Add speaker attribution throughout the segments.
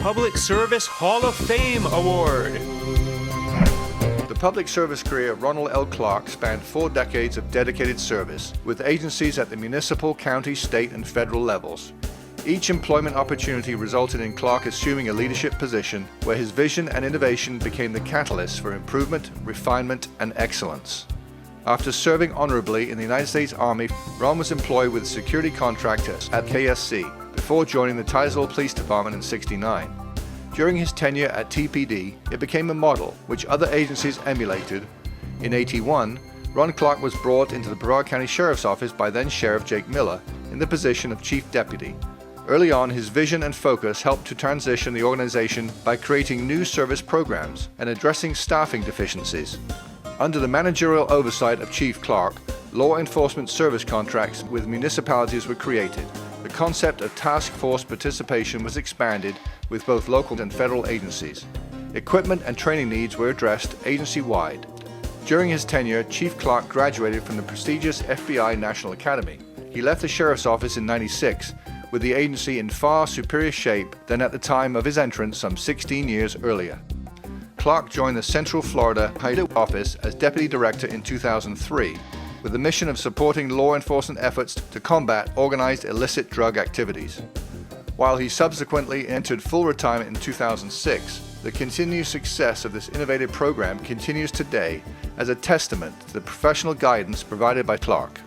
Speaker 1: Public Service Hall of Fame Award.
Speaker 2: The public service career of Ronald L. Clark spanned 4 decades of dedicated service, with agencies at the municipal, county, state, and federal levels. Each employment opportunity resulted in Clark assuming a leadership position where his vision and innovation became the catalyst for improvement, refinement, and excellence. After serving honorably in the United States Army, Ron was employed with security contractors at KSC before joining the Titusville Police Department in '69. During his tenure at TPD, it became a model which other agencies emulated. In '81, Ron Clark was brought into the Brevard County Sheriff's Office by then Sheriff Jake Miller in the position of Chief Deputy. Early on, his vision and focus helped to transition the organization by creating new service programs and addressing staffing deficiencies. Under the managerial oversight of Chief Clark, law enforcement service contracts with municipalities were created. The concept of task force participation was expanded with both local and federal agencies. Equipment and training needs were addressed agency-wide. During his tenure, Chief Clark graduated from the prestigious FBI National Academy. He left the Sheriff's Office in '96 with the agency in far superior shape than at the time of his entrance some 16 years earlier. Clark joined the Central Florida Office as Deputy Director in 2003 with the mission of supporting law enforcement efforts to combat organized illicit drug activities. While he subsequently entered full retirement in 2006, the continued success of this innovative program continues today as a testament to the professional guidance provided by Clark.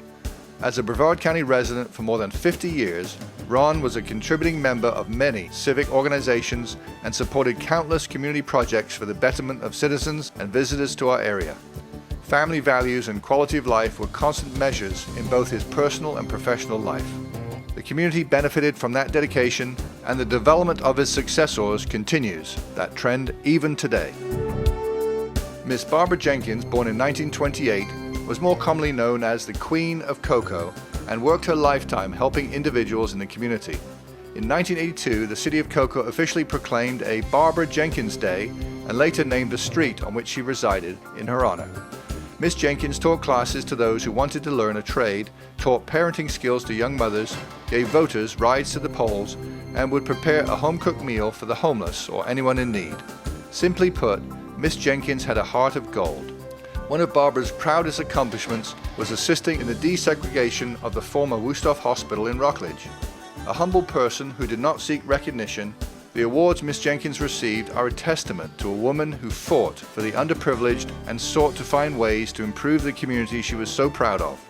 Speaker 2: As a Brevard County resident for more than 50 years, Ron was a contributing member of many civic organizations and supported countless community projects for the betterment of citizens and visitors to our area. Family values and quality of life were constant measures in both his personal and professional life. The community benefited from that dedication, and the development of his successors continues that trend even today. Miss Barbara Jenkins, born in 1928, was more commonly known as the Queen of Cocoa and worked her lifetime helping individuals in the community. In 1982, the city of Cocoa officially proclaimed a Barbara Jenkins Day and later named the street on which she resided in her honor. Miss Jenkins taught classes to those who wanted to learn a trade, taught parenting skills to young mothers, gave voters rides to the polls, and would prepare a home-cooked meal for the homeless or anyone in need. Simply put, Miss Jenkins had a heart of gold. One of Barbara's proudest accomplishments was assisting in the desegregation of the former Wusthof Hospital in Rockledge. A humble person who did not seek recognition, the awards Miss Jenkins received are a testament to a woman who fought for the underprivileged and sought to find ways to improve the community she was so proud of.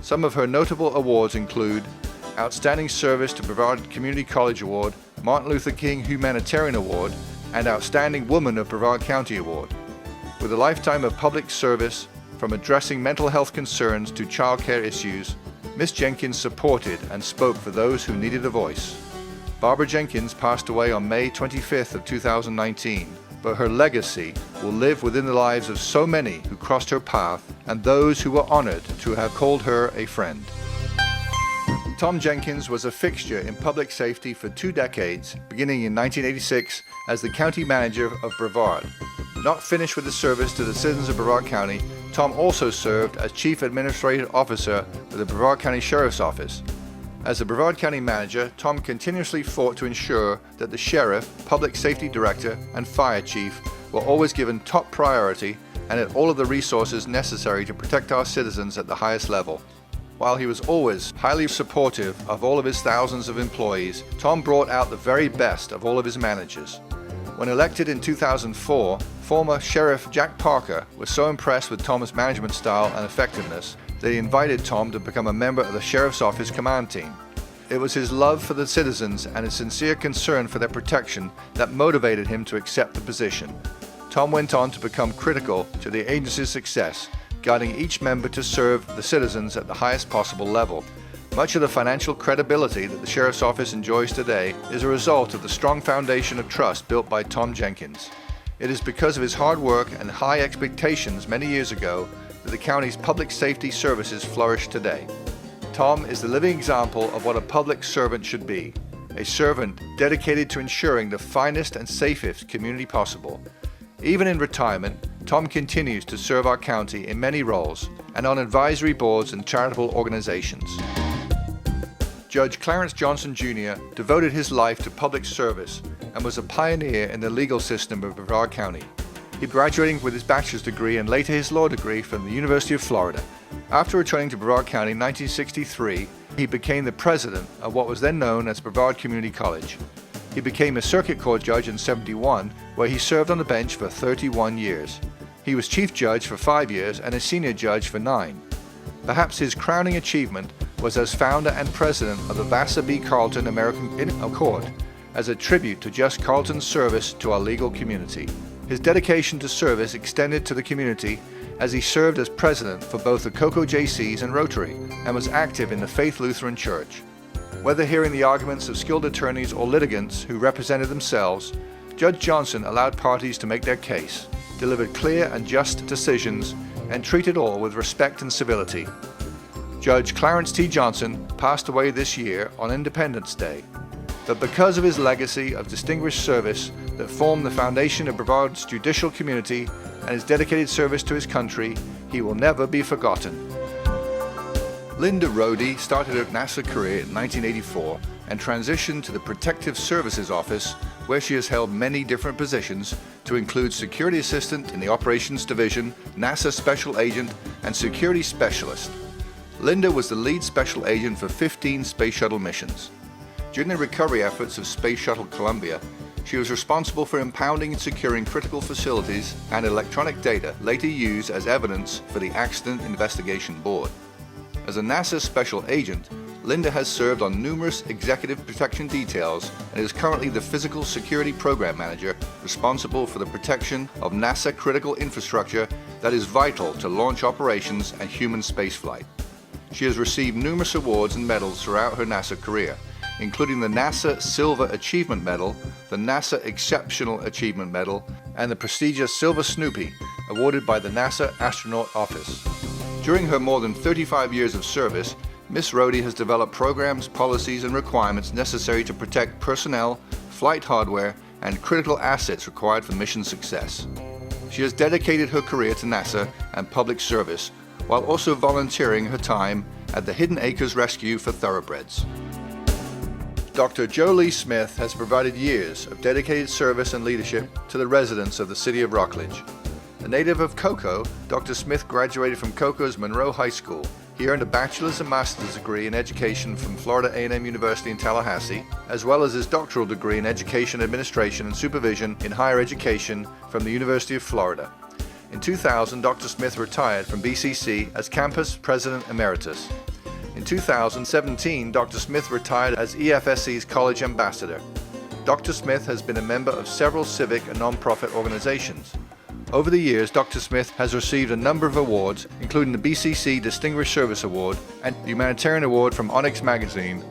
Speaker 2: Some of her notable awards include Outstanding Service to Brevard Community College Award, Martin Luther King Humanitarian Award, and Outstanding Woman of Brevard County Award. With a lifetime of public service, from addressing mental health concerns to child care issues, Miss Jenkins supported and spoke for those who needed a voice. Barbara Jenkins passed away on May 25th of 2019, but her legacy will live within the lives of so many who crossed her path and those who were honored to have called her a friend. Tom Jenkins was a fixture in public safety for 2 decades, beginning in 1986 as the county manager of Brevard. Not finished with his service to the citizens of Brevard County, Tom also served as Chief Administrative Officer of the Brevard County Sheriff's Office. As the Brevard County Manager, Tom continuously fought to ensure that the Sheriff, Public Safety Director, and Fire Chief were always given top priority and had all of the resources necessary to protect our citizens at the highest level. While he was always highly supportive of all of his thousands of employees, Tom brought out the very best of all of his managers. When elected in 2004, former Sheriff Jack Parker was so impressed with Tom's management style and effectiveness that he invited Tom to become a member of the Sheriff's Office command team. It was his love for the citizens and his sincere concern for their protection that motivated him to accept the position. Tom went on to become critical to the agency's success, guiding each member to serve the citizens at the highest possible level. Much of the financial credibility that the Sheriff's Office enjoys today is a result of the strong foundation of trust built by Tom Jenkins. It is because of his hard work and high expectations many years ago that the county's public safety services flourish today. Tom is the living example of what a public servant should be, a servant dedicated to ensuring the finest and safest community possible. Even in retirement, Tom continues to serve our county in many roles and on advisory boards and charitable organizations. Judge Clarence Johnson Jr. devoted his life to public service and was a pioneer in the legal system of Brevard County. He graduated with his bachelor's degree and later his law degree from the University of Florida. After returning to Brevard County in 1963, he became the president of what was then known as Brevard Community College. He became a circuit court judge in '71, where he served on the bench for 31 years. He was chief judge for 5 years and a senior judge for 9. Perhaps his crowning achievement was as founder and president of the Vassar B. Carlton American Court, as a tribute to just Carlton's service to our legal community. His dedication to service extended to the community as he served as president for both the Cocoa JCs and Rotary, and was active in the Faith Lutheran Church. Whether hearing the arguments of skilled attorneys or litigants who represented themselves, Judge Johnson allowed parties to make their case, delivered clear and just decisions, and treated all with respect and civility. Judge Clarence T. Johnson passed away this year on Independence Day, but because of his legacy of distinguished service that formed the foundation of Brevard's judicial community and his dedicated service to his country, he will never be forgotten. Linda Rohde started her NASA career in 1984 and transitioned to the Protective Services Office, where she has held many different positions to include Security Assistant in the Operations Division, NASA Special Agent, and Security Specialist. Linda was the lead special agent for 15 space shuttle missions. During the recovery efforts of Space Shuttle Columbia, she was responsible for impounding and securing critical facilities and electronic data later used as evidence for the Accident Investigation Board. As a NASA Special Agent, Linda has served on numerous executive protection details and is currently the Physical Security Program Manager responsible for the protection of NASA critical infrastructure that is vital to launch operations and human spaceflight. She has received numerous awards and medals throughout her NASA career, including the NASA Silver Achievement Medal, the NASA Exceptional Achievement Medal, and the prestigious Silver Snoopy, awarded by the NASA Astronaut Office. During her more than 35 years of service, Ms. Rohde has developed programs, policies, and requirements necessary to protect personnel, flight hardware, and critical assets required for mission success. She has dedicated her career to NASA and public service, while also volunteering her time at the Hidden Acres Rescue for Thoroughbreds. Dr. Joe Lee Smith has provided years of dedicated service and leadership to the residents of the city of Rockledge. A native of Cocoa, Dr. Smith graduated from Cocoa's Monroe High School. He earned a bachelor's and master's degree in education from Florida A&M University in Tallahassee, as well as his doctoral degree in education administration and supervision in higher education from the University of Florida. In 2000, Dr. Smith retired from BCC as campus president emeritus. In 2017, Dr. Smith retired as EFSC's college ambassador. Dr. Smith has been a member of several civic and nonprofit organizations. Over the years, Dr. Smith has received a number of awards, including the BCC Distinguished Service Award and the Humanitarian Award from Onyx Magazine.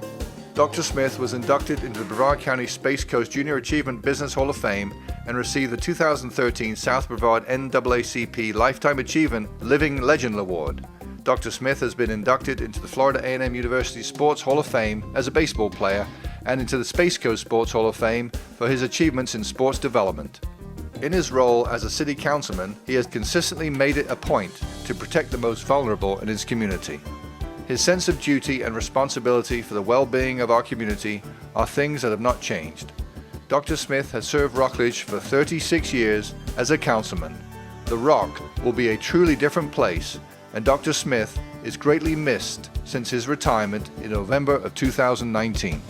Speaker 2: Dr. Smith was inducted into the Brevard County Space Coast Junior Achievement Business Hall of Fame and received the 2013 South Brevard NAACP Lifetime Achievement Living Legend Award. Dr. Smith has been inducted into the Florida A&M University Sports Hall of Fame as a baseball player and into the Space Coast Sports Hall of Fame for his achievements in sports development. In his role as a city councilman, he has consistently made it a point to protect the most vulnerable in his community. His sense of duty and responsibility for the well-being of our community are things that have not changed. Dr. Smith has served Rockledge for 36 years as a councilman. The Rock will be a truly different place, and Dr. Smith is greatly missed since his retirement in November of 2019.